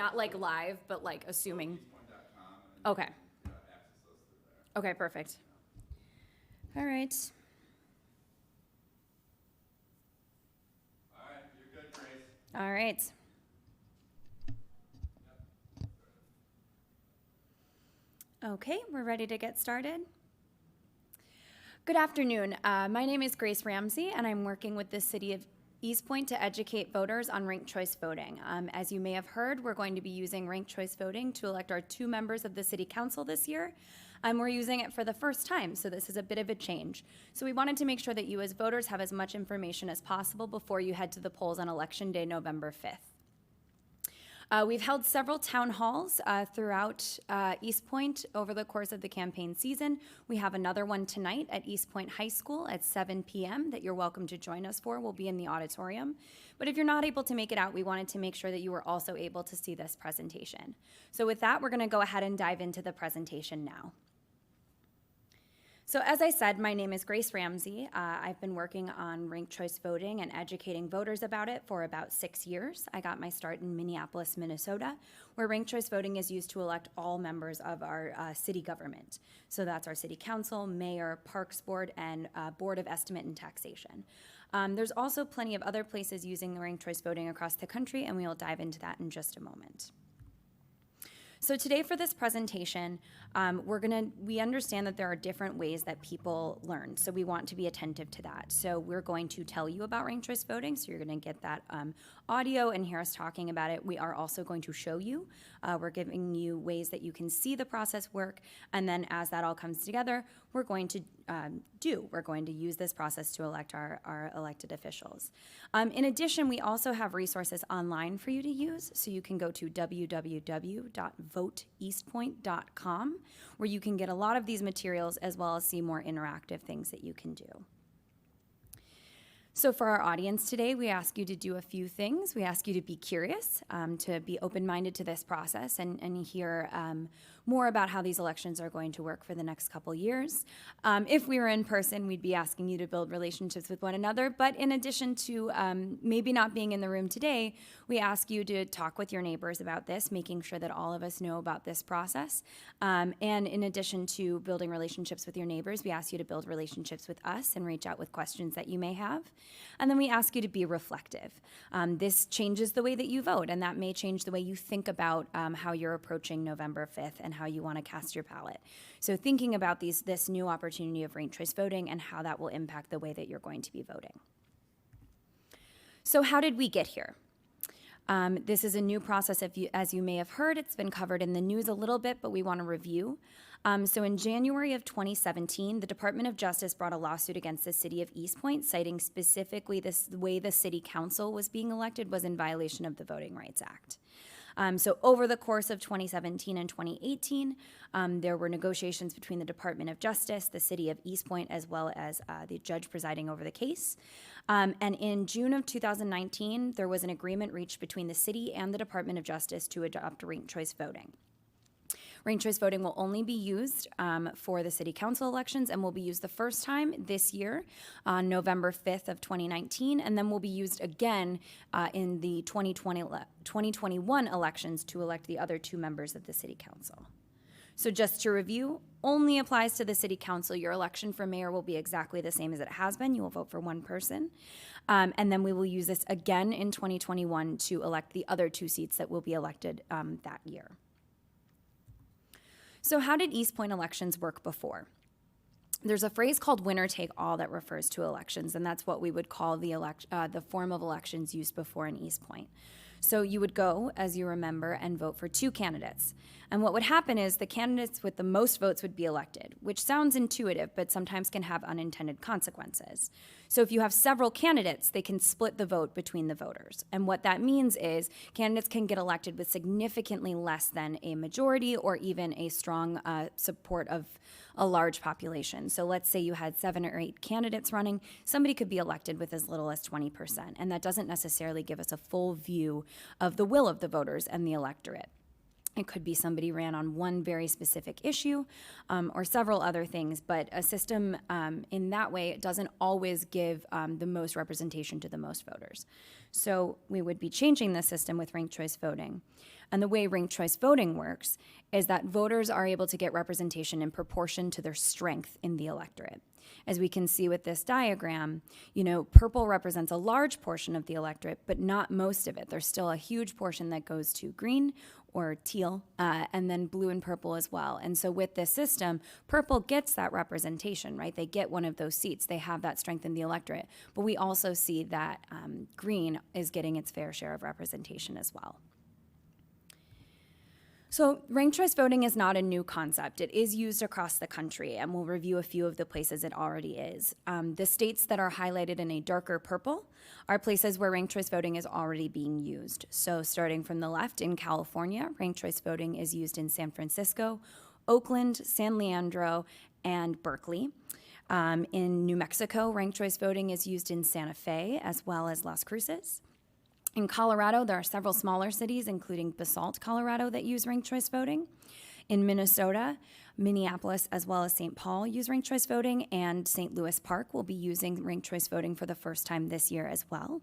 not like live, but like assuming. Eastpointe.com, and Okay. you can access those through there. Okay, perfect. All right. All right, you're good, Grace. All right. Okay, we're ready to get started. Good afternoon. My name is Grace Ramsey, and I'm working with the City of Eastpointe to educate voters on ranked choice voting. As you may have heard, we're going to be using ranked choice voting to elect our 2 members of the City Council this year. We're using it for the first time, so this is a bit of a change. So we wanted to make sure that you as voters have as much information as possible before you head to the polls on Election Day, November 5th. We've held several town halls throughout Eastpointe over the course of the campaign season. We have another one tonight at Eastpointe High School at 7 p.m. that you're welcome to join us for. We'll be in the auditorium. But if you're not able to make it out, we wanted to make sure that you were also able to see this presentation. So with that, we're going to go ahead and dive into the presentation now. So as I said, my name is Grace Ramsey. I've been working on ranked choice voting and educating voters about it for about 6 years. I got my start in Minneapolis, Minnesota, where ranked choice voting is used to elect all members of our city government. So that's our city council, mayor, parks board, and board of estimate and taxation. There's also plenty of other places using the ranked choice voting across the country, and we will dive into that in just a moment. So today for this presentation, we understand that there are different ways that people learn, so we want to be attentive to that. So we're going to tell you about ranked choice voting, so you're going to get that audio and hear us talking about it. We are also going to show you. We're giving you ways that you can see the process work, and then as that all comes together, we're going to use this process to elect our elected officials. In addition, we also have resources online for you to use, so you can go to www.voteeastpointe.com, where you can get a lot of these materials as well as see more interactive things that you can do. So for our audience today, we ask you to do a few things. We ask you to be curious, to be open-minded to this process and hear more about how these elections are going to work for the next couple years. If we were in person, we'd be asking you to build relationships with one another. But in addition to maybe not being in the room today, we ask you to talk with your neighbors about this, making sure that all of us know about this process. And in addition to building relationships with your neighbors, we ask you to build relationships with us and reach out with questions that you may have. And then we ask you to be reflective. This changes the way that you vote, and that may change the way you think about how you're approaching November 5th and how you want to cast your ballot. So thinking about this new opportunity of ranked choice voting and how that will impact the way that you're going to be voting. So how did we get here? This is a new process, as you may have heard. It's been covered in the news a little bit, but we want to review. So in January of 2017, the Department of Justice brought a lawsuit against the city of Eastpointe, citing specifically the way the city council was being elected was in violation of the Voting Rights Act. So over the course of 2017 and 2018, there were negotiations between the Department of Justice, the city of Eastpointe, as well as the judge presiding over the case. And in June of 2019, there was an agreement reached between the city and the Department of Justice to adopt ranked choice voting. Ranked choice voting will only be used for the city council elections and will be used the first time this year on November 5th of 2019, and then will be used again in the 2021 elections to elect the other 2 members of the city council. So just to review, only applies to the city council. Your election for mayor will be exactly the same as it has been. You will vote for one person. And then we will use this again in 2021 to elect the other 2 seats that will be elected that year. So how did Eastpointe elections work before? There's a phrase called winner take all that refers to elections, and that's what we would call the form of elections used before in Eastpointe. So you would go, as you remember, and vote for 2 candidates. And what would happen is the candidates with the most votes would be elected, which sounds intuitive, but sometimes can have unintended consequences. So if you have several candidates, they can split the vote between the voters. And what that means is candidates can get elected with significantly less than a majority or even a strong support of a large population. So let's say you had 7 or 8 candidates running, somebody could be elected with as little as 20%, and that doesn't necessarily give us a full view of the will of the voters and the electorate. It could be somebody ran on one very specific issue or several other things, but a system in that way doesn't always give the most representation to the most voters. So we would be changing the system with ranked choice voting. And the way ranked choice voting works is that voters are able to get representation in proportion to their strength in the electorate. As we can see with this diagram, purple represents a large portion of the electorate, but not most of it. There's still a huge portion that goes to green or teal, and then blue and purple as well. And so with this system, purple gets that representation, right? They get one of those seats. They have that strength in the electorate. But we also see that green is getting its fair share of representation as well. So ranked choice voting is not a new concept. It is used across the country, and we'll review a few of the places it already is. The states that are highlighted in a darker purple are places where ranked choice voting is already being used. So starting from the left, in California, ranked choice voting is used in San Francisco, Oakland, San Leandro, and Berkeley. In New Mexico, ranked choice voting is used in Santa Fe as well as Las Cruces. In Colorado, there are several smaller cities, including Basalt, Colorado, that use ranked choice voting. In Minnesota, Minneapolis, as well as St. Paul use ranked choice voting, and St. Louis Park will be using ranked choice voting for the first time this year as well.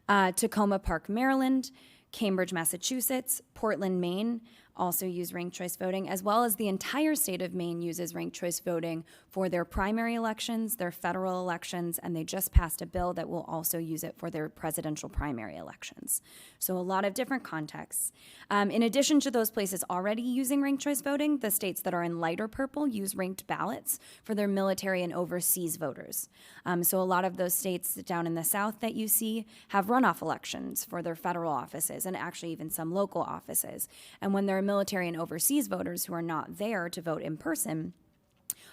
Tacoma Park, Maryland, Cambridge, Massachusetts, Portland, Maine also use ranked choice voting, as well as the entire state of Maine uses ranked choice voting for their primary elections, their federal elections, and they just passed a bill that will also use it for their presidential primary elections. So a lot of different contexts. In addition to those places already using ranked choice voting, the states that are in lighter purple use ranked ballots for their military and overseas voters. So a lot of those states down in the South that you see have runoff elections for their federal offices and actually even some local offices. And when there are military and overseas voters who are not there to vote in person,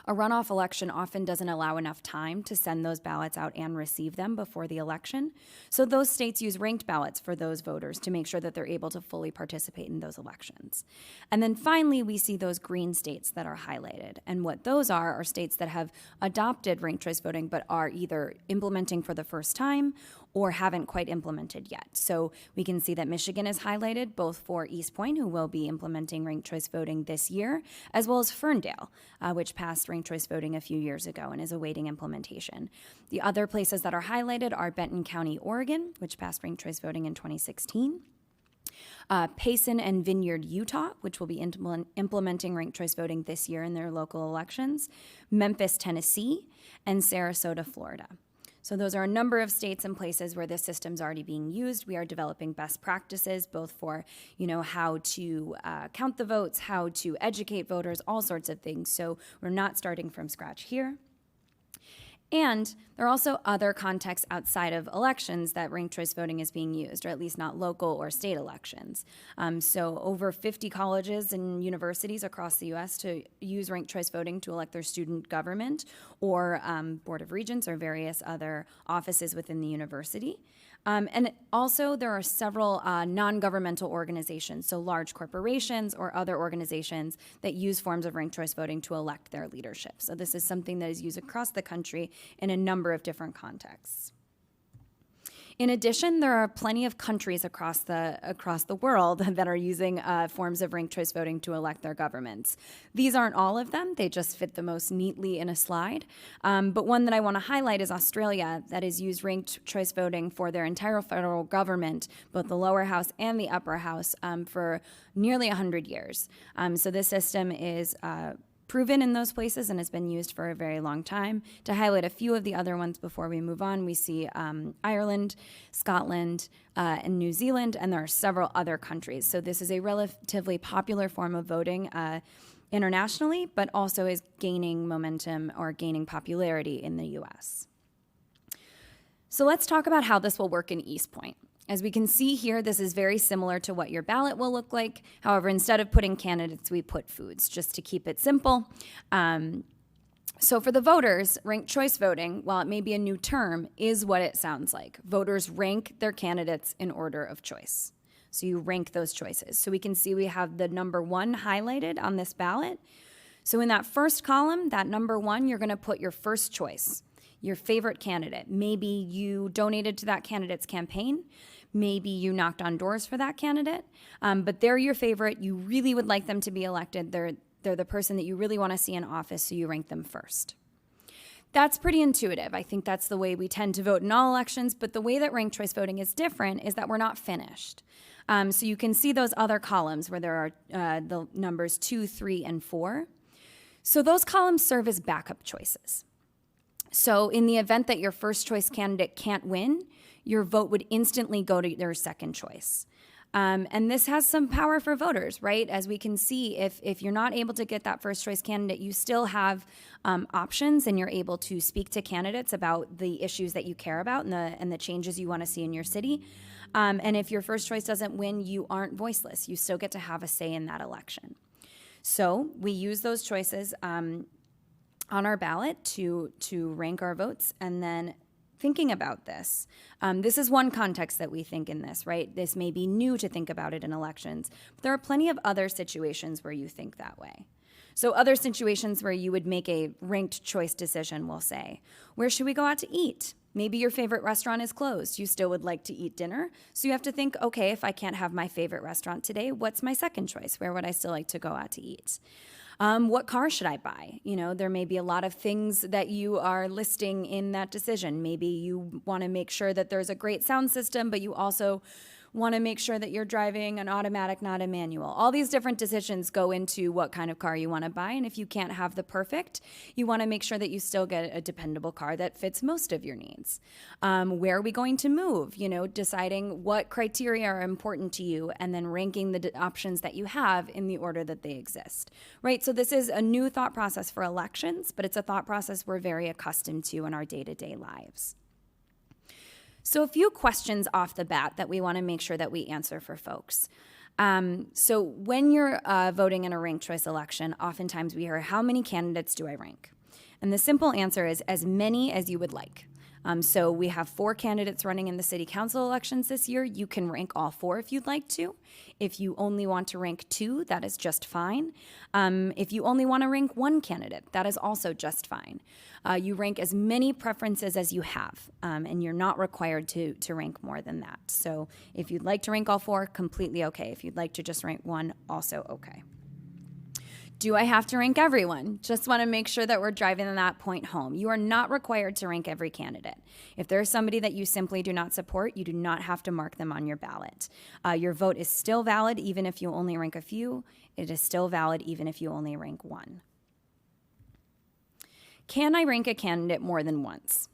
a runoff election often doesn't allow enough time to send those ballots out and receive them before the election. So those states use ranked ballots for those voters to make sure that they're able to fully participate in those elections. And then finally, we see those green states that are highlighted. And what those are states that have adopted ranked choice voting but are either implementing for the first time or haven't quite implemented yet. So we can see that Michigan is highlighted both for Eastpointe, who will be implementing ranked choice voting this year, as well as Ferndale, which passed ranked choice voting a few years ago and is awaiting implementation. The other places that are highlighted are Benton County, Oregon, which passed ranked choice voting in 2016. Payson and Vineyard, Utah, which will be implementing ranked choice voting this year in their local elections. Memphis, Tennessee, and Sarasota, Florida. So those are a number of states and places where this system's already being used. We are developing best practices, both for, how to count the votes, how to educate voters, all sorts of things. So we're not starting from scratch here. And there are also other contexts outside of elections that ranked choice voting is being used, or at least not local or state elections. So over 50 colleges and universities across the U.S. to use ranked choice voting to elect their student government or Board of Regents or various other offices within the university. And also there are several non-governmental organizations, so large corporations or other organizations that use forms of ranked choice voting to elect their leadership. So this is something that is used across the country in a number of different contexts. In addition, there are plenty of countries across the world that are using forms of ranked choice voting to elect their governments. These aren't all of them. They just fit the most neatly in a slide. But one that I want to highlight is Australia, that has used ranked choice voting for their entire federal government, both the lower house and the upper house, for nearly 100 years. So this system is proven in those places and has been used for a very long time. To highlight a few of the other ones before we move on, we see Ireland, Scotland, and New Zealand, and there are several other countries. So this is a relatively popular form of voting internationally, but also is gaining momentum or gaining popularity in the US. So let's talk about how this will work in Eastpointe. As we can see here, this is very similar to what your ballot will look like. However, instead of putting candidates, we put foods, just to keep it simple. So for the voters, ranked choice voting, while it may be a new term, is what it sounds like. Voters rank their candidates in order of choice. So you rank those choices. So we can see we have the number 1 highlighted on this ballot. So in that first column, that number 1, you're going to put your first choice, your favorite candidate. Maybe you donated to that candidate's campaign. Maybe you knocked on doors for that candidate, but they're your favorite. You really would like them to be elected. They're the person that you really want to see in office, so you rank them first. That's pretty intuitive. I think that's the way we tend to vote in all elections, but the way that ranked choice voting is different is that we're not finished. So you can see those other columns where there are the numbers 2, 3, and 4. So those columns serve as backup choices. So in the event that your first choice candidate can't win, your vote would instantly go to their second choice. And this has some power for voters, right? As we can see, if you're not able to get that first choice candidate, you still have options, and you're able to speak to candidates about the issues that you care about and the changes you want to see in your city. And if your first choice doesn't win, you aren't voiceless. You still get to have a say in that election. So we use those choices on our ballot to rank our votes, and then thinking about this. This is one context that we think in this, right? This may be new to think about it in elections, but there are plenty of other situations where you think that way. So other situations where you would make a ranked choice decision will say, where should we go out to eat? Maybe your favorite restaurant is closed. You still would like to eat dinner. So you have to think, okay, if I can't have my favorite restaurant today, what's my second choice? Where would I still like to go out to eat? What car should I buy? You know, there may be a lot of things that you are listing in that decision. Maybe you want to make sure that there's a great sound system, but you also want to make sure that you're driving an automatic, not a manual. All these different decisions go into what kind of car you want to buy. And if you can't have the perfect, you want to make sure that you still get a dependable car that fits most of your needs. Where are we going to move? You know, deciding what criteria are important to you and then ranking the options that you have in the order that they exist, right? So this is a new thought process for elections, but it's a thought process we're very accustomed to in our day-to-day lives. So a few questions off the bat that we want to make sure that we answer for folks. So when you're voting in a ranked choice election, oftentimes we hear, how many candidates do I rank? And the simple answer is as many as you would like. So we have 4 candidates running in the city council elections this year. You can rank all 4 if you'd like to. If you only want to rank 2, that is just fine. If you only want to rank 1 candidate, that is also just fine. You rank as many preferences as you have, and you're not required to rank more than that. So if you'd like to rank all 4, completely okay. If you'd like to just rank 1, also okay. Do I have to rank everyone? Just want to make sure that we're driving that point home. You are not required to rank every candidate. If there's somebody that you simply do not support, you do not have to mark them on your ballot. Your vote is still valid even if you only rank a few. It is still valid even if you only rank 1. Can I rank a candidate more than once?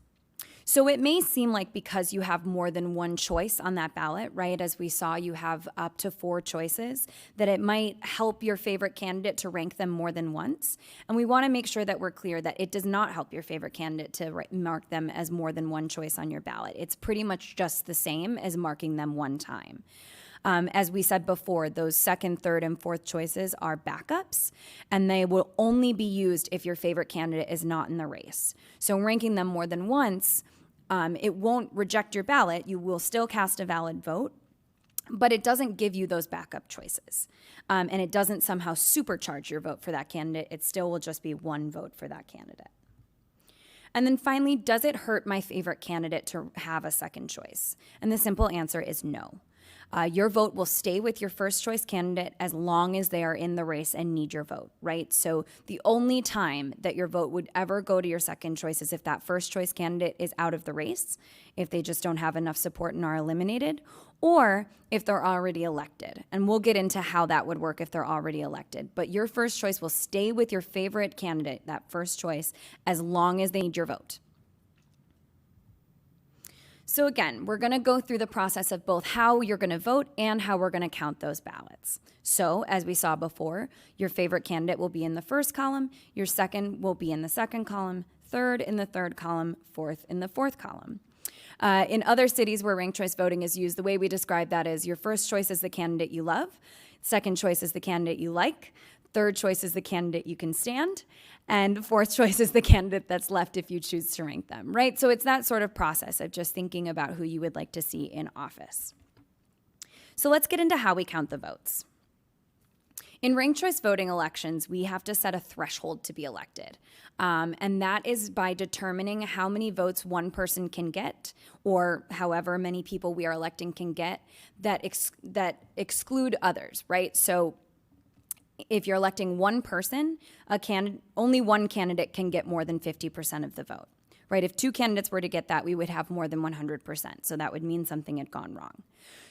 So it may seem like because you have more than one choice on that ballot, right, as we saw, you have up to 4 choices, that it might help your favorite candidate to rank them more than once. And we want to make sure that we're clear that it does not help your favorite candidate to mark them as more than one choice on your ballot. It's pretty much just the same as marking them one time. As we said before, those second, third, and fourth choices are backups, and they will only be used if your favorite candidate is not in the race. So ranking them more than once, it won't reject your ballot. You will still cast a valid vote, but it doesn't give you those backup choices. And it doesn't somehow supercharge your vote for that candidate. It still will just be one vote for that candidate. And then finally, does it hurt my favorite candidate to have a second choice? And the simple answer is no. Your vote will stay with your first choice candidate as long as they are in the race and need your vote, right? So the only time that your vote would ever go to your second choice is if that first choice candidate is out of the race, if they just don't have enough support and are eliminated, or if they're already elected. And we'll get into how that would work if they're already elected. But your first choice will stay with your favorite candidate, that first choice, as long as they need your vote. So again, we're going to go through the process of both how you're going to vote and how we're going to count those ballots. So as we saw before, your favorite candidate will be in the first column, your second will be in the second column, third in the third column, fourth in the fourth column. In other cities where ranked choice voting is used, the way we describe that is your first choice is the candidate you love, second choice is the candidate you like, third choice is the candidate you can stand, and the fourth choice is the candidate that's left if you choose to rank them, right? So it's that sort of process of just thinking about who you would like to see in office. So let's get into how we count the votes. In ranked choice voting elections, we have to set a threshold to be elected. And that is by determining how many votes one person can get, or however many people we are electing can get, that exclude others, right? So if you're electing one person, only one candidate can get more than 50% of the vote, right? If two candidates were to get that, we would have more than 100%. So that would mean something had gone wrong.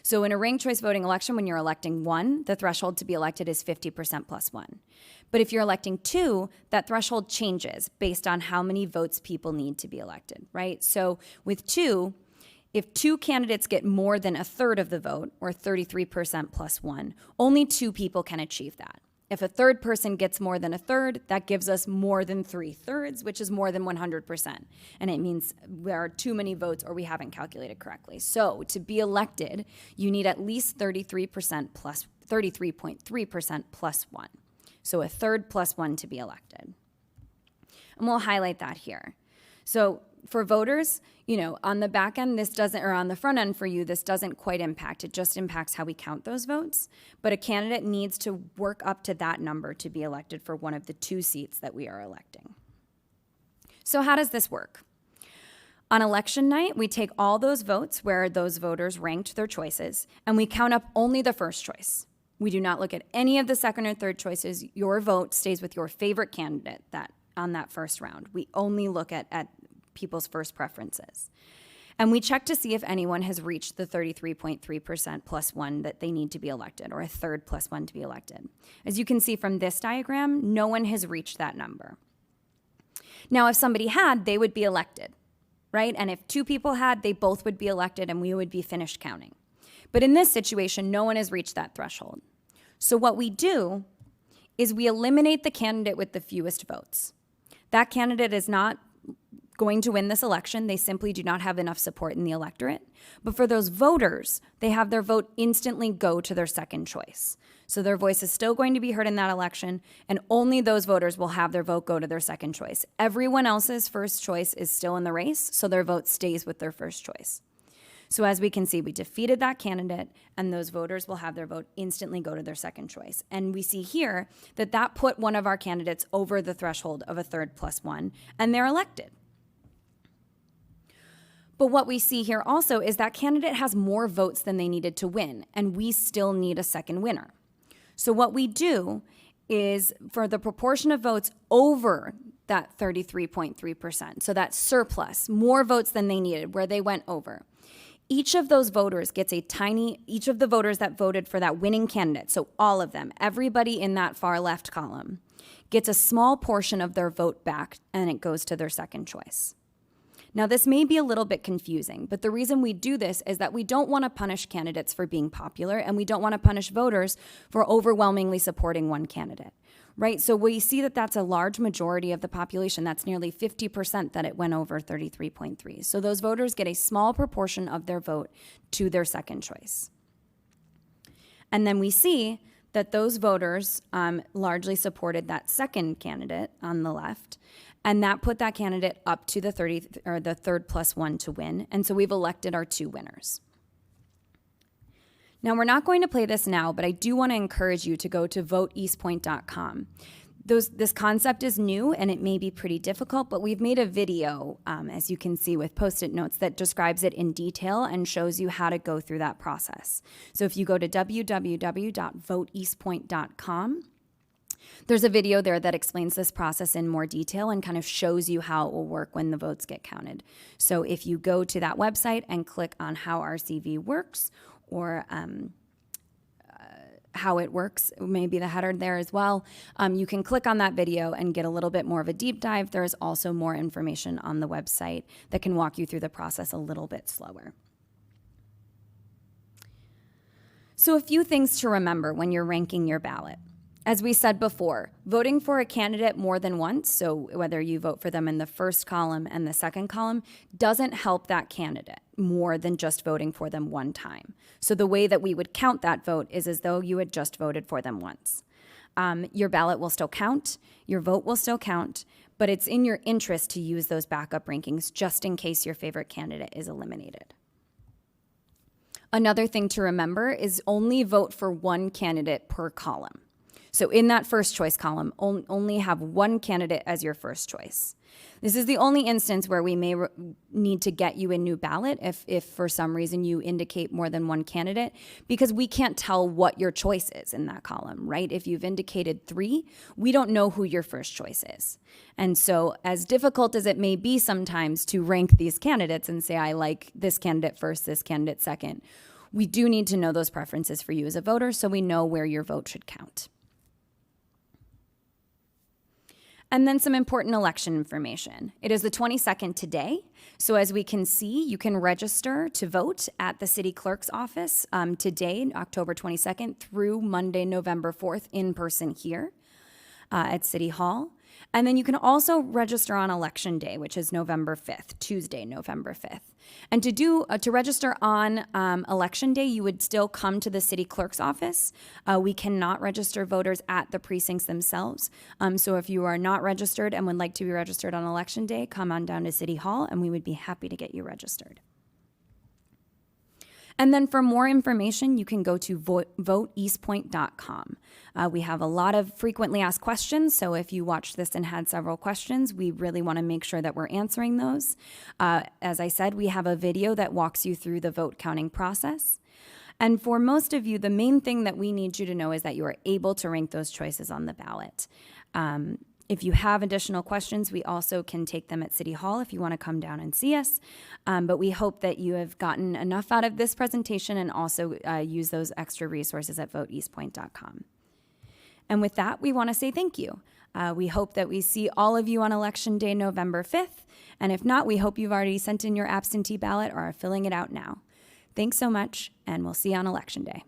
So in a ranked choice voting election, when you're electing one, the threshold to be elected is 50% plus one. But if you're electing two, that threshold changes based on how many votes people need to be elected, right? So with two, if two candidates get more than a third of the vote, or 33% plus one, only two people can achieve that. If a third person gets more than a third, that gives us more than 3/3, which is more than 100%. And it means there are too many votes or we haven't calculated correctly. So to be elected, you need at least 33.3% plus one. So a third plus one to be elected. And we'll highlight that here. So for voters, on the back end, or on the front end for you, this doesn't quite impact. It just impacts how we count those votes. But a candidate needs to work up to that number to be elected for one of the two seats that we are electing. So how does this work? On election night, we take all those votes where those voters ranked their choices, and we count up only the first choice. We do not look at any of the second or third choices. Your vote stays with your favorite candidate on that first round. We only look at people's first preferences. And we check to see if anyone has reached the 33.3% plus one that they need to be elected, or a third plus one to be elected. As you can see from this diagram, no one has reached that number. Now, if somebody had, they would be elected, right? And if two people had, they both would be elected and we would be finished counting. But in this situation, no one has reached that threshold. So what we do is we eliminate the candidate with the fewest votes. That candidate is not going to win this election. They simply do not have enough support in the electorate. But for those voters, they have their vote instantly go to their second choice. So their voice is still going to be heard in that election, and only those voters will have their vote go to their second choice. Everyone else's first choice is still in the race, so their vote stays with their first choice. So as we can see, we defeated that candidate, and those voters will have their vote instantly go to their second choice. And we see here that put one of our candidates over the threshold of a third plus one, and they're elected. But what we see here also is that candidate has more votes than they needed to win, and we still need a second winner. So what we do is, for the proportion of votes over that 33.3%, so that surplus, more votes than they needed, where they went over, each of those voters gets each of the voters that voted for that winning candidate, so all of them, everybody in that far left column, gets a small portion of their vote back, and it goes to their second choice. Now, this may be a little bit confusing, but the reason we do this is that we don't want to punish candidates for being popular, and we don't want to punish voters for overwhelmingly supporting one candidate, right? So we see that that's a large majority of the population. That's nearly 50% that it went over 33.3. So those voters get a small proportion of their vote to their second choice. And then we see that those voters largely supported that second candidate on the left, and that put that candidate up to the third plus one to win. And so we've elected our two winners. Now, we're not going to play this now, but I do want to encourage you to go to voteeastpointe.com. This concept is new and it may be pretty difficult, but we've made a video, as you can see, with Post-it notes that describes it in detail and shows you how to go through that process. So if you go to www.voteeastpointe.com, there's a video there that explains this process in more detail and kind of shows you how it will work when the votes get counted. So if you go to that website and click on how RCV works, or how it works, maybe the header there as well, you can click on that video and get a little bit more of a deep dive. There's also more information on the website that can walk you through the process a little bit slower. So a few things to remember when you're ranking your ballot. As we said before, voting for a candidate more than once, so whether you vote for them in the first column and the second column, doesn't help that candidate more than just voting for them one time. So the way that we would count that vote is as though you had just voted for them once. Your ballot will still count, your vote will still count, but it's in your interest to use those backup rankings just in case your favorite candidate is eliminated. Another thing to remember is only vote for one candidate per column. So in that first choice column, only have one candidate as your first choice. This is the only instance where we may need to get you a new ballot if for some reason you indicate more than one candidate, because we can't tell what your choice is in that column, right? If you've indicated 3, we don't know who your first choice is. And so as difficult as it may be sometimes to rank these candidates and say, I like this candidate first, this candidate second, we do need to know those preferences for you as a voter so we know where your vote should count. And then some important election information. It is the 22nd today. So as we can see, you can register to vote at the city clerk's office today, October 22nd, through Monday, November 4th, in person here at City Hall. And then you can also register on Election Day, which is November 5th, Tuesday, November 5th. And to register on Election Day, you would still come to the city clerk's office. We cannot register voters at the precincts themselves. So if you are not registered and would like to be registered on Election Day, come on down to City Hall and we would be happy to get you registered. And then for more information, you can go to voteeastpointe.com. We have a lot of frequently asked questions, so if you watched this and had several questions, we really want to make sure that we're answering those. As I said, we have a video that walks you through the vote counting process. And for most of you, the main thing that we need you to know is that you are able to rank those choices on the ballot. If you have additional questions, we also can take them at City Hall if you want to come down and see us. But we hope that you have gotten enough out of this presentation and also use those extra resources at voteeastpointe.com. And with that, we want to say thank you. We hope that we see all of you on Election Day, November 5th. And if not, we hope you've already sent in your absentee ballot or are filling it out now. Thanks so much, and we'll see you on Election Day.